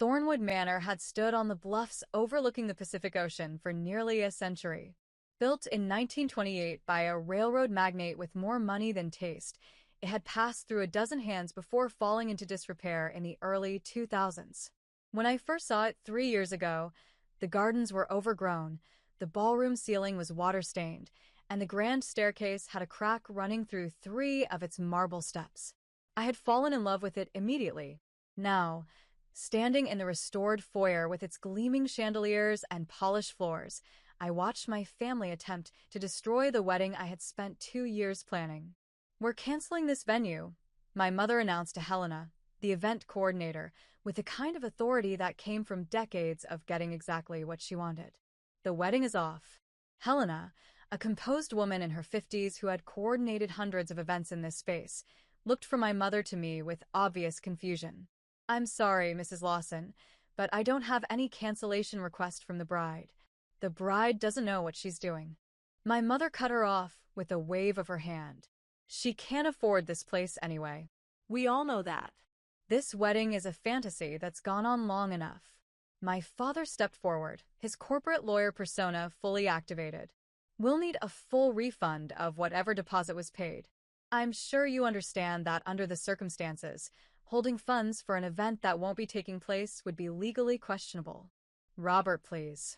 Thornwood Manor had stood on the bluffs overlooking the Pacific Ocean for nearly a century. Built in 1928 by a railroad magnate with more money than taste, it had passed through a dozen hands before falling into disrepair in the early 2000s. When I first saw it 3 years ago, the gardens were overgrown, the ballroom ceiling was water-stained, and the grand staircase had a crack running through 3 of its marble steps. I had fallen in love with it immediately. Now, standing in the restored foyer with its gleaming chandeliers and polished floors, I watched my family attempt to destroy the wedding I had spent 2 years planning. "We're canceling this venue," my mother announced to Helena, the event coordinator, with the kind of authority that came from decades of getting exactly what she wanted. "The wedding is off." Helena, a composed woman in her 50s who had coordinated hundreds of events in this space, looked from my mother to me with obvious confusion. "I'm sorry, Mrs. Lawson, but I don't have any cancellation request from the bride. The bride doesn't know what she's doing." My mother cut her off with a wave of her hand. "She can't afford this place anyway. We all know that. This wedding is a fantasy that's gone on long enough." My father stepped forward, his corporate lawyer persona fully activated. "We'll need a full refund of whatever deposit was paid. I'm sure you understand that under the circumstances, holding funds for an event that won't be taking place would be legally questionable." "Robert, please."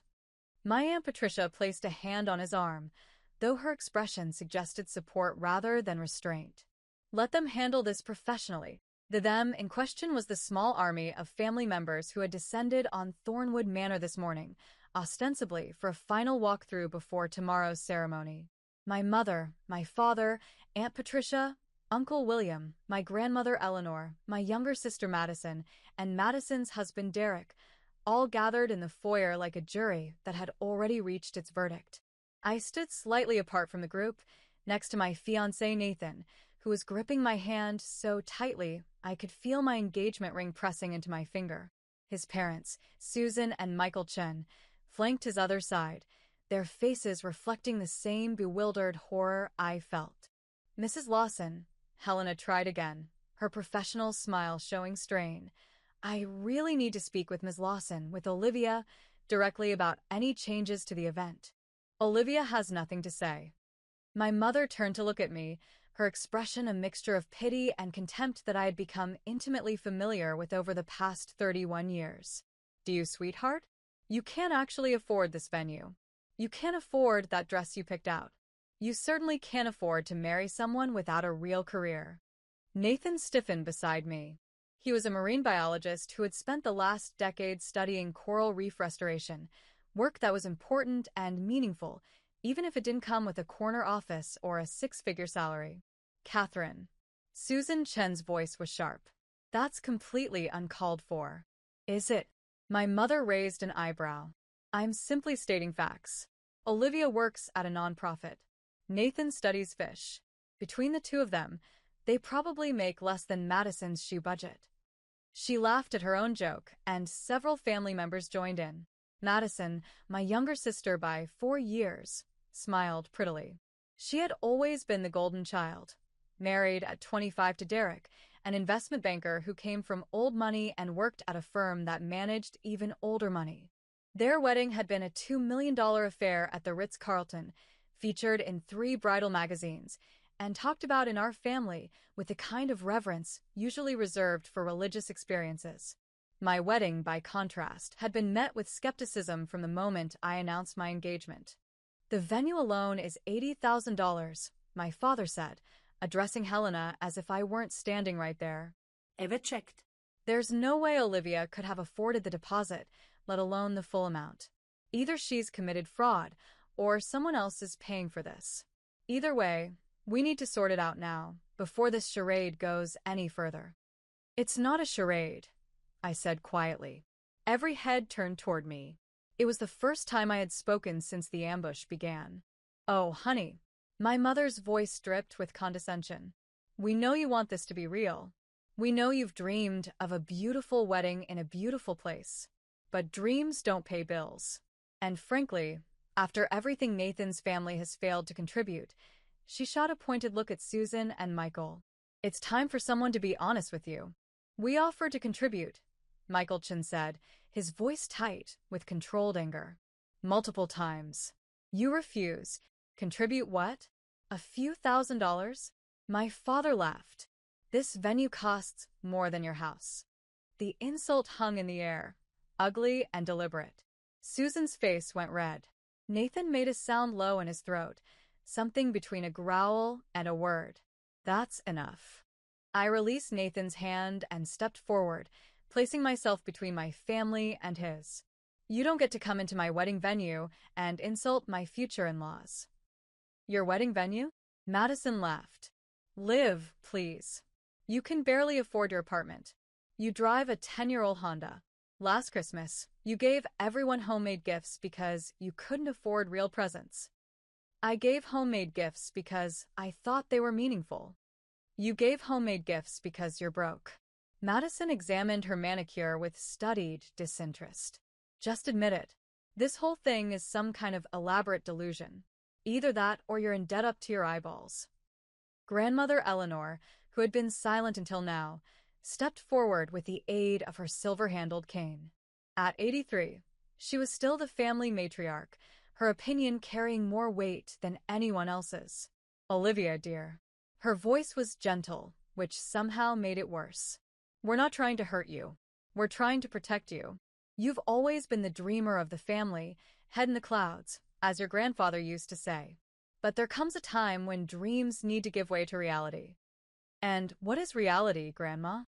My Aunt Patricia placed a hand on his arm, though her expression suggested support rather than restraint. "Let them handle this professionally." The them in question was the small army of family members who had descended on Thornwood Manor this morning, ostensibly for a final walkthrough before tomorrow's ceremony. My mother, my father, Aunt Patricia, Uncle William, my grandmother Eleanor, my younger sister Madison, and Madison's husband Derek, all gathered in the foyer like a jury that had already reached its verdict. I stood slightly apart from the group, next to my fiancé Nathan, who was gripping my hand so tightly I could feel my engagement ring pressing into my finger. His parents, Susan and Michael Chen, flanked his other side, their faces reflecting the same bewildered horror I felt. "Mrs. Lawson," Helena tried again, her professional smile showing strain. "I really need to speak with Ms. Lawson, with Olivia, directly about any changes to the event." "Olivia has nothing to say." My mother turned to look at me, her expression a mixture of pity and contempt that I had become intimately familiar with over the past 31 years. "Do you, sweetheart? You can't actually afford this venue. You can't afford that dress you picked out. You certainly can't afford to marry someone without a real career." Nathan stiffened beside me. He was a marine biologist who had spent the last decade studying coral reef restoration, work that was important and meaningful, even if it didn't come with a corner office or a 6-figure salary. "Catherine." Susan Chen's voice was sharp. "That's completely uncalled for." "Is it?" My mother raised an eyebrow. "I'm simply stating facts. Olivia works at a nonprofit. Nathan studies fish. Between the two of them, they probably make less than Madison's shoe budget." She laughed at her own joke, and several family members joined in. Madison, my younger sister by 4 years, smiled prettily. She had always been the golden child, married at 25 to Derek, an investment banker who came from old money and worked at a firm that managed even older money. Their wedding had been a $2 million affair at the Ritz-Carlton, featured in 3 bridal magazines, and talked about in our family with the kind of reverence usually reserved for religious experiences. My wedding, by contrast, had been met with skepticism from the moment I announced my engagement. "The venue alone is $80,000, my father said, addressing Helena as if I weren't standing right there. "Ever checked?" "There's no way Olivia could have afforded the deposit, let alone the full amount. Either she's committed fraud, or someone else is paying for this. Either way, we need to sort it out now, before this charade goes any further." "It's not a charade," I said quietly. Every head turned toward me. It was the first time I had spoken since the ambush began. "Oh, honey." My mother's voice dripped with condescension. "We know you want this to be real. We know you've dreamed of a beautiful wedding in a beautiful place. But dreams don't pay bills. And frankly, after everything Nathan's family has failed to contribute," she shot a pointed look at Susan and Michael, "it's time for someone to be honest with you. We offered to contribute. Michaelchin said, his voice tight with controlled anger. Multiple times. You refuse. Contribute what? A few $1,000s? My father laughed. This venue costs more than your house. The insult hung in the air, ugly and deliberate. Susan's face went red. Nathan made a sound low in his throat, something between a growl and a word. That's enough. I released Nathan's hand and stepped forward, placing myself between my family and his. You don't get to come into my wedding venue and insult my future in-laws. Your wedding venue? Madison laughed. Liv, please. You can barely afford your apartment. You drive a 10-year-old Honda. Last Christmas, you gave everyone homemade gifts because you couldn't afford real presents. I gave homemade gifts because I thought they were meaningful. You gave homemade gifts because you're broke. Madison examined her manicure with studied disinterest. Just admit it. This whole thing is some kind of elaborate delusion. Either that or you're in debt up to your eyeballs. Grandmother Eleanor, who had been silent until now, stepped forward with the aid of her silver-handled cane. At 83, she was still the family matriarch, her opinion carrying more weight than anyone else's. Olivia, dear. Her voice was gentle, which somehow made it worse. We're not trying to hurt you. We're trying to protect you. You've always been the dreamer of the family, head in the clouds, as your grandfather used to say. But there comes a time when dreams need to give way to reality. And what is reality, Grandma?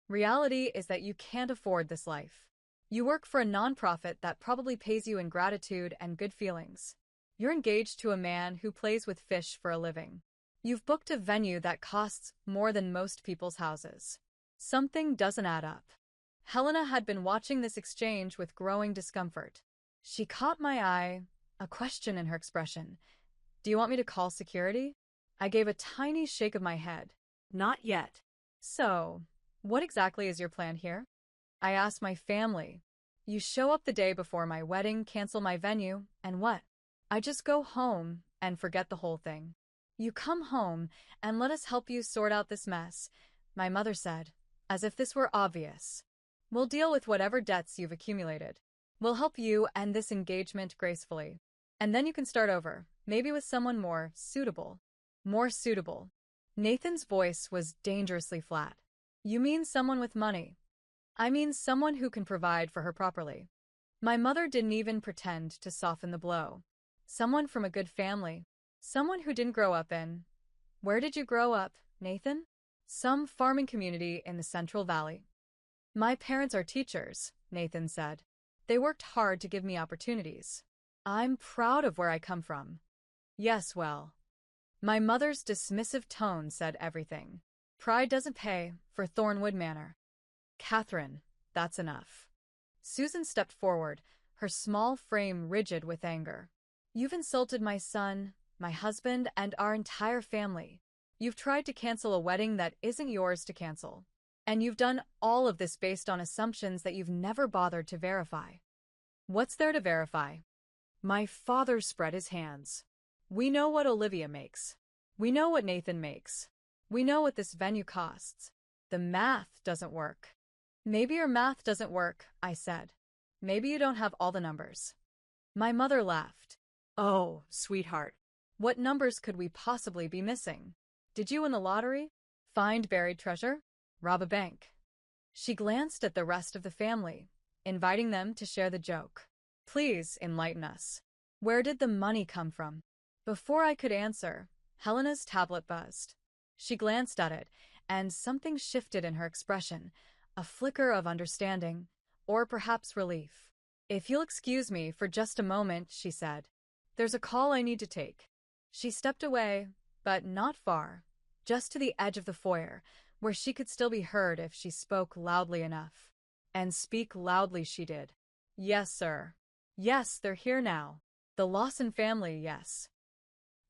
Reality is that you can't afford this life. You work for a nonprofit that probably pays you in gratitude and good feelings. You're engaged to a man who plays with fish for a living. You've booked a venue that costs more than most people's houses. Something doesn't add up. Helena had been watching this exchange with growing discomfort. She caught my eye, a question in her expression. Do you want me to call security? I gave a tiny shake of my head. Not yet. So, what exactly is your plan here? I asked my family. You show up the day before my wedding, cancel my venue, and what? I just go home and forget the whole thing. You come home and let us help you sort out this mess, my mother said, as if this were obvious. We'll deal with whatever debts you've accumulated. We'll help you end this engagement gracefully. And then you can start over, maybe with someone more suitable. More suitable. Nathan's voice was dangerously flat. You mean someone with money. I mean someone who can provide for her properly. My mother didn't even pretend to soften the blow. Someone from a good family. Someone who didn't grow up in... Where did you grow up, Nathan? Some farming community in the Central Valley. My parents are teachers, Nathan said. They worked hard to give me opportunities. I'm proud of where I come from. Yes, well. My mother's dismissive tone said everything. Pride doesn't pay for Thornwood Manor. Catherine, that's enough. Susan stepped forward, her small frame rigid with anger. You've insulted my son, my husband, and our entire family. You've tried to cancel a wedding that isn't yours to cancel. And you've done all of this based on assumptions that you've never bothered to verify. What's there to verify? My father spread his hands. We know what Olivia makes. We know what Nathan makes. We know what this venue costs. The math doesn't work. Maybe your math doesn't work, I said. Maybe you don't have all the numbers. My mother laughed. Oh, sweetheart. What numbers could we possibly be missing? Did you win the lottery? Find buried treasure? Rob a bank? She glanced at the rest of the family, inviting them to share the joke. Please enlighten us. Where did the money come from? Before I could answer, Helena's tablet buzzed. She glanced at it, and something shifted in her expression, a flicker of understanding, or perhaps relief. If you'll excuse me for just a moment, she said. There's a call I need to take. She stepped away, but not far, just to the edge of the foyer, where she could still be heard if she spoke loudly enough. And speak loudly she did. Yes, sir. Yes, they're here now. The Lawson family, yes.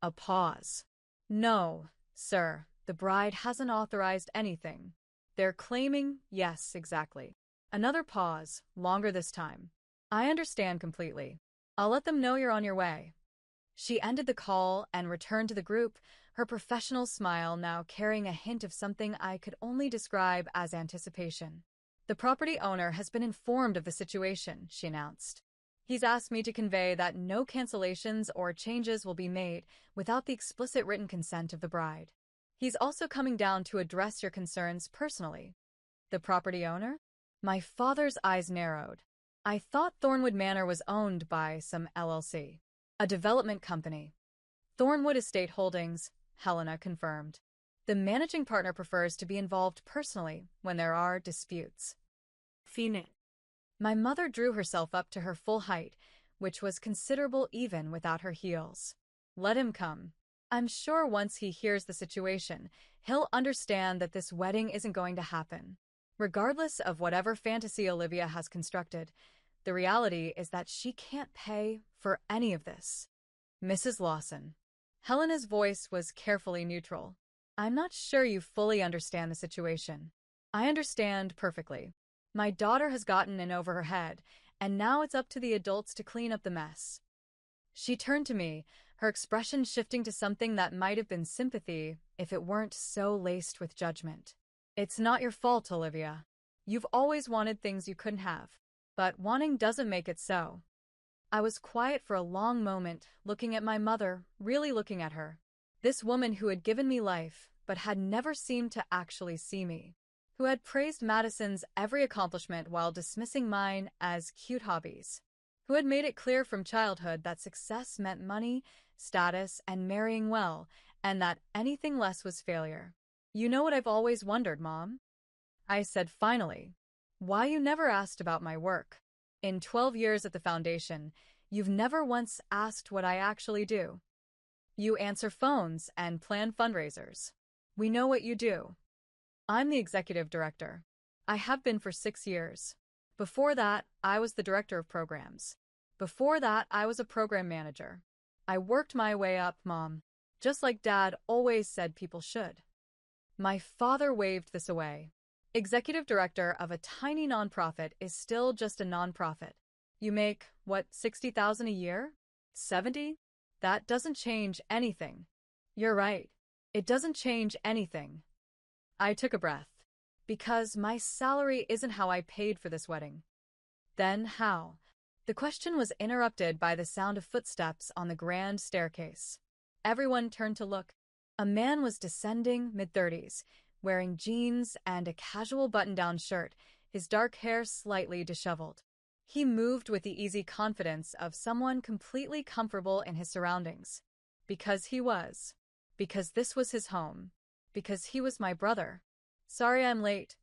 A pause. No, sir, the bride hasn't authorized anything. They're claiming, yes, exactly. Another pause, longer this time. I understand completely. I'll let them know you're on your way. She ended the call and returned to the group, her professional smile now carrying a hint of something I could only describe as anticipation. The property owner has been informed of the situation, she announced. He's asked me to convey that no cancellations or changes will be made without the explicit written consent of the bride. He's also coming down to address your concerns personally. The property owner? My father's eyes narrowed. I thought Thornwood Manor was owned by some LLC, a development company. Thornwood Estate Holdings, Helena confirmed. The managing partner prefers to be involved personally when there are disputes. Phoenix. My mother drew herself up to her full height, which was considerable even without her heels. Let him come. I'm sure once he hears the situation, he'll understand that this wedding isn't going to happen. Regardless of whatever fantasy Olivia has constructed, the reality is that she can't pay for any of this. Mrs. Lawson. Helena's voice was carefully neutral. I'm not sure you fully understand the situation. I understand perfectly. My daughter has gotten in over her head, and now it's up to the adults to clean up the mess. She turned to me, her expression shifting to something that might have been sympathy if it weren't so laced with judgment. It's not your fault, Olivia. You've always wanted things you couldn't have, but wanting doesn't make it so. I was quiet for a long moment, looking at my mother, really looking at her. This woman who had given me life, but had never seemed to actually see me. Who had praised Madison's every accomplishment while dismissing mine as cute hobbies. Who had made it clear from childhood that success meant money, status, and marrying well, and that anything less was failure. You know what I've always wondered, Mom? I said finally. Why you never asked about my work. In 12 years at the foundation, you've never once asked what I actually do. You answer phones and plan fundraisers. We know what you do. I'm the executive director. I have been for 6 years. Before that, I was the director of programs. Before that, I was a program manager. I worked my way up, Mom, just like Dad always said people should. My father waved this away. Executive director of a tiny nonprofit is still just a nonprofit. You make, what, $60,000 a year? 70? That doesn't change anything. You're right. It doesn't change anything. I took a breath. Because my salary isn't how I paid for this wedding. Then how? The question was interrupted by the sound of footsteps on the grand staircase. Everyone turned to look. A man was descending, mid-30s, wearing jeans and a casual button-down shirt, his dark hair slightly disheveled. He moved with the easy confidence of someone completely comfortable in his surroundings. Because he was. Because this was his home. Because he was my brother. Sorry I'm late,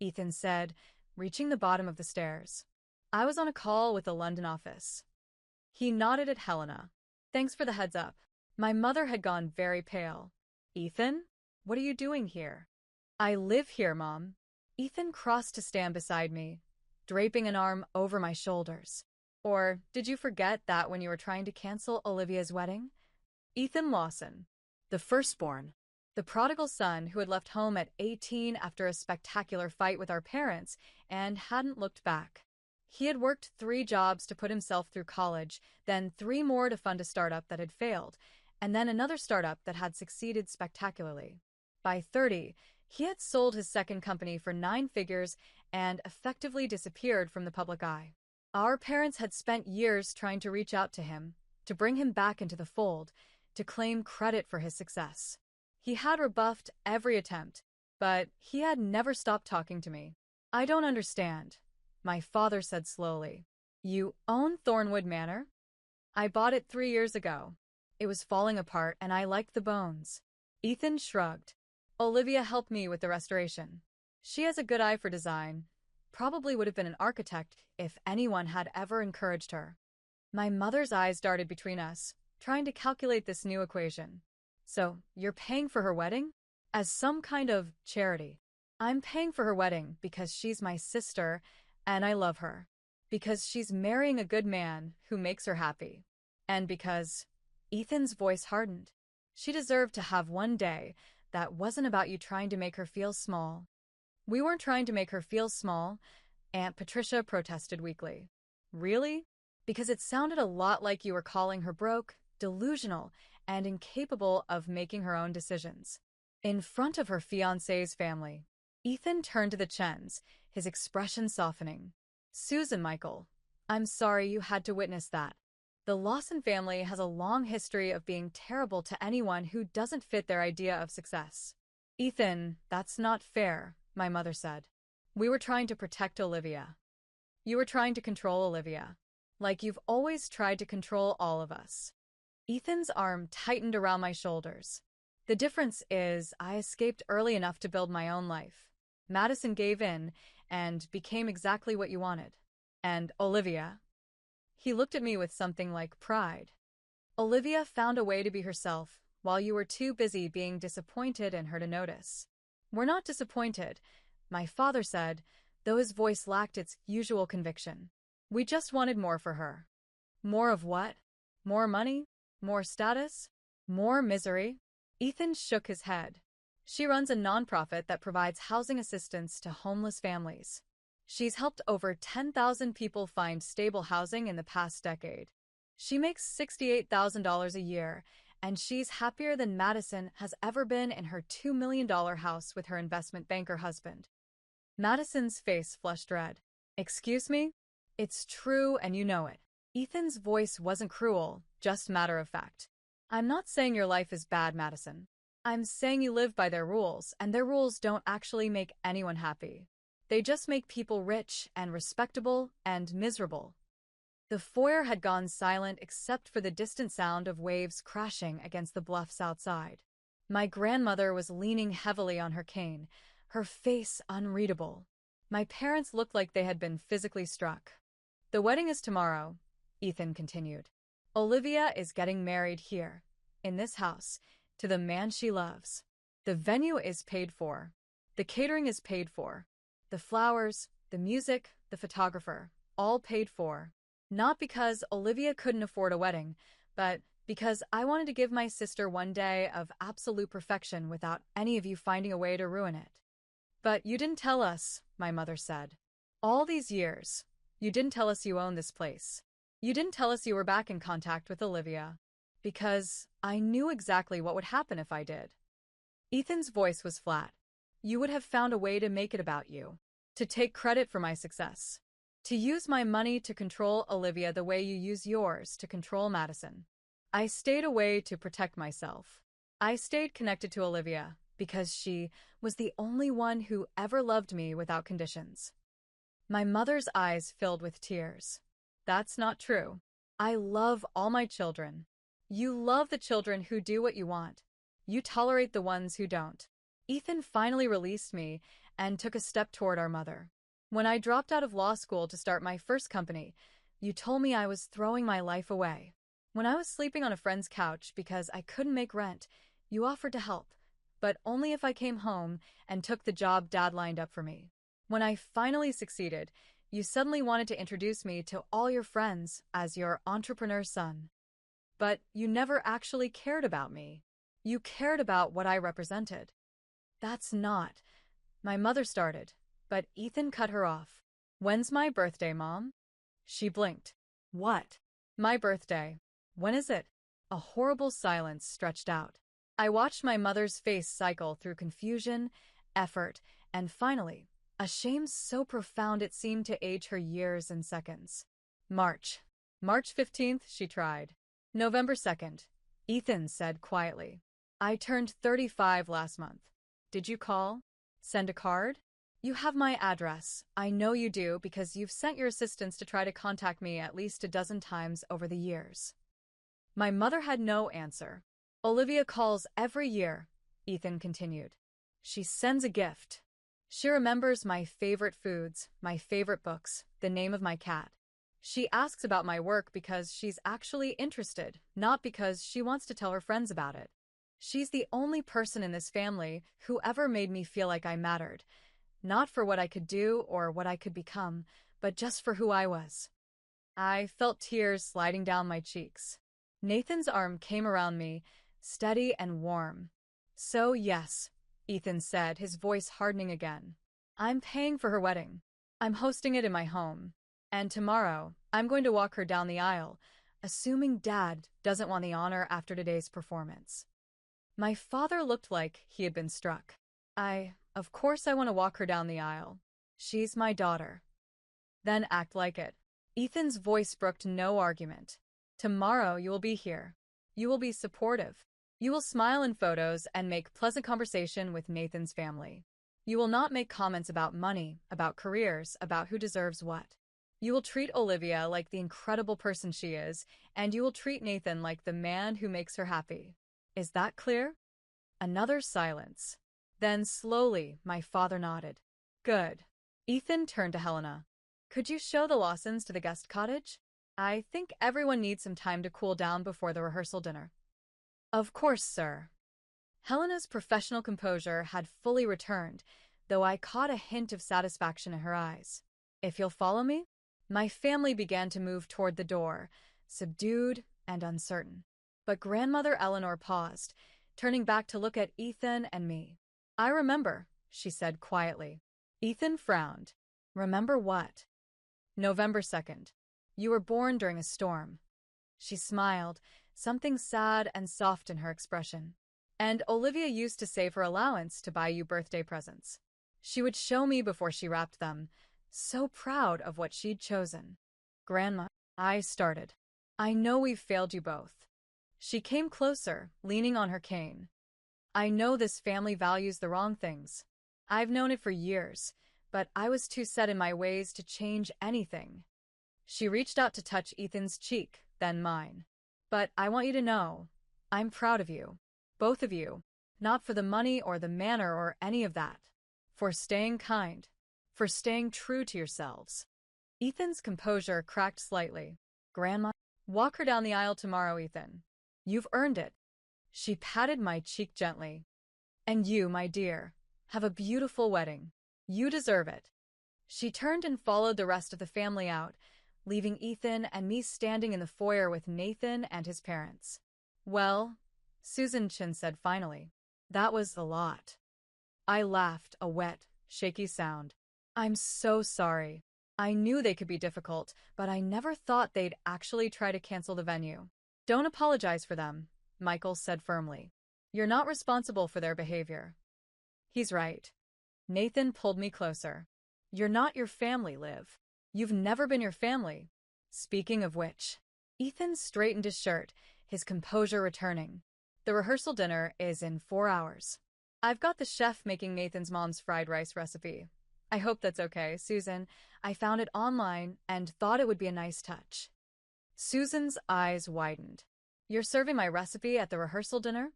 Ethan said, reaching the bottom of the stairs. I was on a call with the London office. He nodded at Helena. Thanks for the heads up. My mother had gone very pale. Ethan? What are you doing here? I live here, Mom. Ethan crossed to stand beside me, draping an arm over my shoulders. Or did you forget that when you were trying to cancel Olivia's wedding? Ethan Lawson, the firstborn, the prodigal son who had left home at 18 after a spectacular fight with our parents and hadn't looked back. He had worked 3 jobs to put himself through college, then 3 more to fund a startup that had failed, and then another startup that had succeeded spectacularly. By 30, he had sold his second company for 9 figures and effectively disappeared from the public eye. Our parents had spent years trying to reach out to him, to bring him back into the fold, to claim credit for his success. He had rebuffed every attempt, but he had never stopped talking to me. I don't understand, my father said slowly. You own Thornwood Manor? I bought it 3 years ago. It was falling apart and I liked the bones. Ethan shrugged. Olivia helped me with the restoration. She has a good eye for design. Probably would have been an architect if anyone had ever encouraged her. My mother's eyes darted between us, trying to calculate this new equation. So, you're paying for her wedding? As some kind of charity. I'm paying for her wedding because she's my sister and I love her. Because she's marrying a good man who makes her happy. And because Ethan's voice hardened. She deserved to have one day that wasn't about you trying to make her feel small. We weren't trying to make her feel small, Aunt Patricia protested weakly. Really? Because it sounded a lot like you were calling her broke, delusional, and incapable of making her own decisions. In front of her fiancé's family, Ethan turned to the Chens, his expression softening. Susan Michael, I'm sorry you had to witness that. The Lawson family has a long history of being terrible to anyone who doesn't fit their idea of success. Ethan, that's not fair, my mother said. We were trying to protect Olivia. You were trying to control Olivia. Like you've always tried to control all of us. Ethan's arm tightened around my shoulders. The difference is I escaped early enough to build my own life. Madison gave in and became exactly what you wanted. And Olivia? He looked at me with something like pride. Olivia found a way to be herself while you were too busy being disappointed in her to notice. We're not disappointed, my father said, though his voice lacked its usual conviction. We just wanted more for her. More of what? More money? More status? More misery? Ethan shook his head. She runs a nonprofit that provides housing assistance to homeless families. She's helped over 10,000 people find stable housing in the past decade. She makes $68,000 a year, and she's happier than Madison has ever been in her $2 million house with her investment banker husband. Madison's face flushed red. Excuse me? It's true and you know it. Ethan's voice wasn't cruel, just matter of fact. I'm not saying your life is bad, Madison. I'm saying you live by their rules, and their rules don't actually make anyone happy. They just make people rich and respectable and miserable. The foyer had gone silent except for the distant sound of waves crashing against the bluffs outside. My grandmother was leaning heavily on her cane, her face unreadable. My parents looked like they had been physically struck. The wedding is tomorrow, Ethan continued. Olivia is getting married here, in this house, to the man she loves. The venue is paid for. The catering is paid for. The flowers, the music, the photographer, all paid for. Not because Olivia couldn't afford a wedding, but because I wanted to give my sister one day of absolute perfection without any of you finding a way to ruin it. But you didn't tell us, my mother said. All these years, you didn't tell us you owned this place. You didn't tell us you were back in contact with Olivia. Because I knew exactly what would happen if I did. Ethan's voice was flat. You would have found a way to make it about you. To take credit for my success. To use my money to control Olivia the way you use yours to control Madison. I stayed away to protect myself. I stayed connected to Olivia because she was the only one who ever loved me without conditions. My mother's eyes filled with tears. That's not true. I love all my children. You love the children who do what you want. You tolerate the ones who don't. Ethan finally released me and took a step toward our mother. When I dropped out of law school to start my first company, you told me I was throwing my life away. When I was sleeping on a friend's couch because I couldn't make rent, you offered to help, but only if I came home and took the job Dad lined up for me. When I finally succeeded, you suddenly wanted to introduce me to all your friends as your entrepreneur son. But you never actually cared about me. You cared about what I represented. That's not. My mother started, but Ethan cut her off. When's my birthday, Mom? She blinked. What? My birthday. When is it? A horrible silence stretched out. I watched my mother's face cycle through confusion, effort, and finally, a shame so profound it seemed to age her years and seconds. March 15th, she tried. November 2nd, Ethan said quietly. I turned 35 last month. Did you call? Send a card? You have my address. I know you do because you've sent your assistants to try to contact me at least a dozen times over the years. My mother had no answer. Olivia calls every year, Ethan continued. She sends a gift. She remembers my favorite foods, my favorite books, the name of my cat. She asks about my work because she's actually interested, not because she wants to tell her friends about it. She's the only person in this family who ever made me feel like I mattered, not for what I could do or what I could become, but just for who I was. I felt tears sliding down my cheeks. Nathan's arm came around me, steady and warm. So yes, Ethan said, his voice hardening again. I'm paying for her wedding. I'm hosting it in my home. And tomorrow, I'm going to walk her down the aisle, assuming Dad doesn't want the honor after today's performance. My father looked like he had been struck. Of course I want to walk her down the aisle. She's my daughter. Then act like it. Ethan's voice brooked no argument. Tomorrow you will be here. You will be supportive. You will smile in photos and make pleasant conversation with Nathan's family. You will not make comments about money, about careers, about who deserves what. You will treat Olivia like the incredible person she is, and you will treat Nathan like the man who makes her happy. Is that clear? Another silence. Then slowly, my father nodded. Good. Ethan turned to Helena. Could you show the Lawsons to the guest cottage? I think everyone needs some time to cool down before the rehearsal dinner. Of course, sir. Helena's professional composure had fully returned, though I caught a hint of satisfaction in her eyes. If you'll follow me? My family began to move toward the door, subdued and uncertain. But Grandmother Eleanor paused, turning back to look at Ethan and me. I remember, she said quietly. Ethan frowned. Remember what? November 2nd. You were born during a storm. She smiled, something sad and soft in her expression. And Olivia used to save her allowance to buy you birthday presents. She would show me before she wrapped them, so proud of what she'd chosen. Grandma, I started. I know we've failed you both. She came closer, leaning on her cane. I know this family values the wrong things. I've known it for years, but I was too set in my ways to change anything. She reached out to touch Ethan's cheek, then mine. But I want you to know, I'm proud of you. Both of you. Not for the money or the manner or any of that. For staying kind. For staying true to yourselves. Ethan's composure cracked slightly. Grandma, walk her down the aisle tomorrow, Ethan. You've earned it. She patted my cheek gently. And you, my dear, have a beautiful wedding. You deserve it. She turned and followed the rest of the family out, leaving Ethan and me standing in the foyer with Nathan and his parents. Well, Susan Chin said finally, that was a lot. I laughed, a wet, shaky sound. I'm so sorry. I knew they could be difficult, but I never thought they'd actually try to cancel the venue. Don't apologize for them, Michael said firmly. You're not responsible for their behavior. He's right. Nathan pulled me closer. You're not your family, Liv. You've never been your family. Speaking of which, Ethan straightened his shirt, his composure returning. The rehearsal dinner is in 4 hours. I've got the chef making Nathan's mom's fried rice recipe. I hope that's okay, Susan. I found it online and thought it would be a nice touch. Susan's eyes widened. You're serving my recipe at the rehearsal dinner?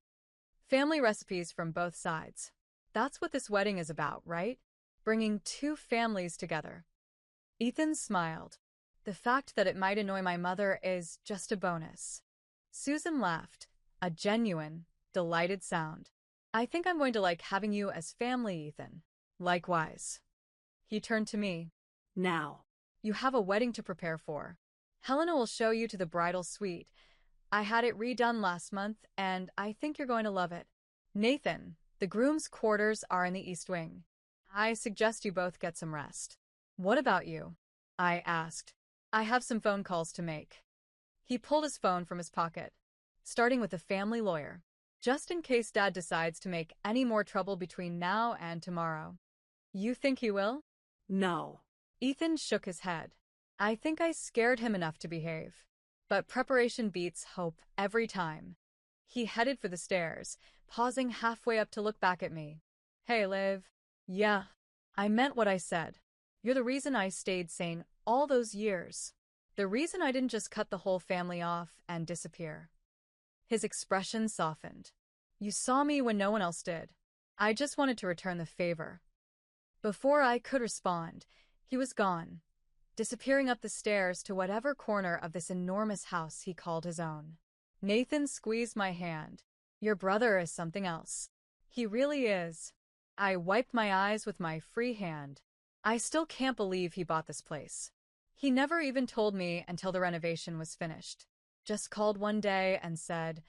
Family recipes from both sides. That's what this wedding is about, right? Bringing two families together. Ethan smiled. The fact that it might annoy my mother is just a bonus. Susan laughed, a genuine, delighted sound. I think I'm going to like having you as family, Ethan. Likewise. He turned to me. Now, you have a wedding to prepare for. Helena will show you to the bridal suite. I had it redone last month, and I think you're going to love it. Nathan, the groom's quarters are in the East Wing. I suggest you both get some rest. What about you? I asked. I have some phone calls to make. He pulled his phone from his pocket, starting with a family lawyer, just in case Dad decides to make any more trouble between now and tomorrow. You think he will? No. Ethan shook his head. I think I scared him enough to behave. But preparation beats hope every time. He headed for the stairs, pausing halfway up to look back at me. Hey, Liv. Yeah, I meant what I said. You're the reason I stayed sane all those years. The reason I didn't just cut the whole family off and disappear. His expression softened. You saw me when no one else did. I just wanted to return the favor. Before I could respond, he was gone, disappearing up the stairs to whatever corner of this enormous house he called his own. Nathan squeezed my hand. Your brother is something else. He really is. I wiped my eyes with my free hand. I still can't believe he bought this place. He never even told me until the renovation was finished. Just called one day and said,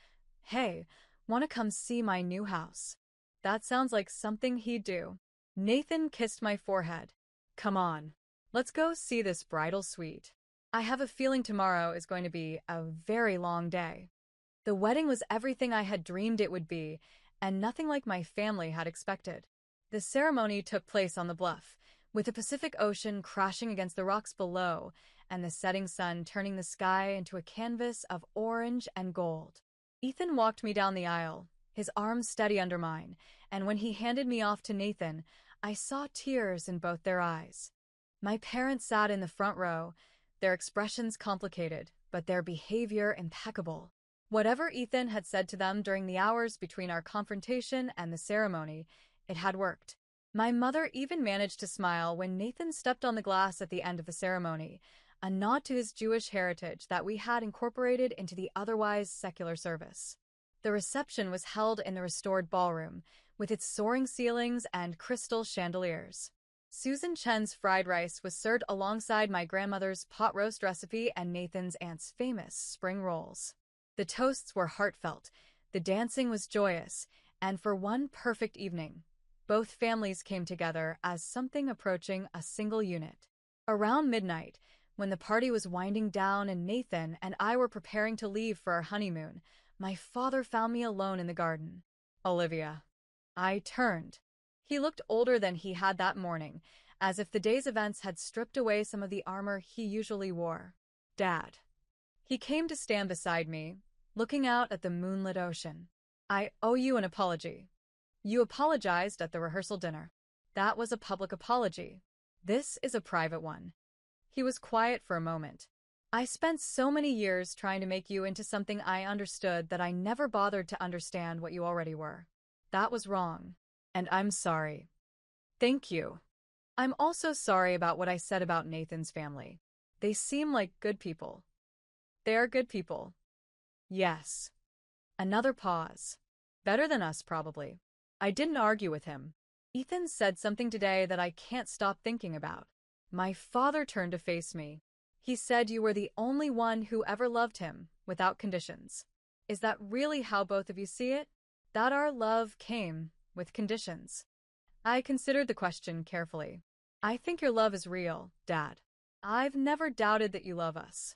Hey, want to come see my new house? That sounds like something he'd do. Nathan kissed my forehead. Come on, let's go see this bridal suite. I have a feeling tomorrow is going to be a very long day. The wedding was everything I had dreamed it would be, and nothing like my family had expected. The ceremony took place on the bluff, with the Pacific Ocean crashing against the rocks below and the setting sun turning the sky into a canvas of orange and gold. Ethan walked me down the aisle, his arms steady under mine, and when he handed me off to Nathan, I saw tears in both their eyes. My parents sat in the front row, their expressions complicated, but their behavior impeccable. Whatever Ethan had said to them during the hours between our confrontation and the ceremony, it had worked. My mother even managed to smile when Nathan stepped on the glass at the end of the ceremony, a nod to his Jewish heritage that we had incorporated into the otherwise secular service. The reception was held in the restored ballroom, with its soaring ceilings and crystal chandeliers. Susan Chen's fried rice was served alongside my grandmother's pot roast recipe and Nathan's aunt's famous spring rolls. The toasts were heartfelt, the dancing was joyous, and for one perfect evening, both families came together as something approaching a single unit. Around midnight, when the party was winding down and Nathan and I were preparing to leave for our honeymoon, my father found me alone in the garden. Olivia. I turned. He looked older than he had that morning, as if the day's events had stripped away some of the armor he usually wore. Dad. He came to stand beside me, looking out at the moonlit ocean. I owe you an apology. You apologized at the rehearsal dinner. That was a public apology. This is a private one. He was quiet for a moment. I spent so many years trying to make you into something I understood that I never bothered to understand what you already were. That was wrong. And I'm sorry. Thank you. I'm also sorry about what I said about Nathan's family. They seem like good people. They are good people. Yes. Another pause. Better than us, probably. I didn't argue with him. Ethan said something today that I can't stop thinking about. My father turned to face me. He said you were the only one who ever loved him, without conditions. Is that really how both of you see it? That our love came with conditions? I considered the question carefully. I think your love is real, Dad. I've never doubted that you love us.